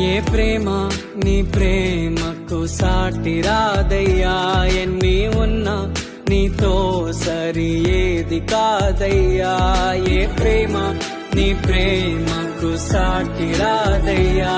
ఏ ప్రేమ నీ ప్రేమకు సాటి రాదయ్యా, ఎన్ని ఉన్నా నీతో సరి ఏది కాదయ్యా. ఏ ప్రేమ నీ ప్రేమకు సాటి రాదయ్యా,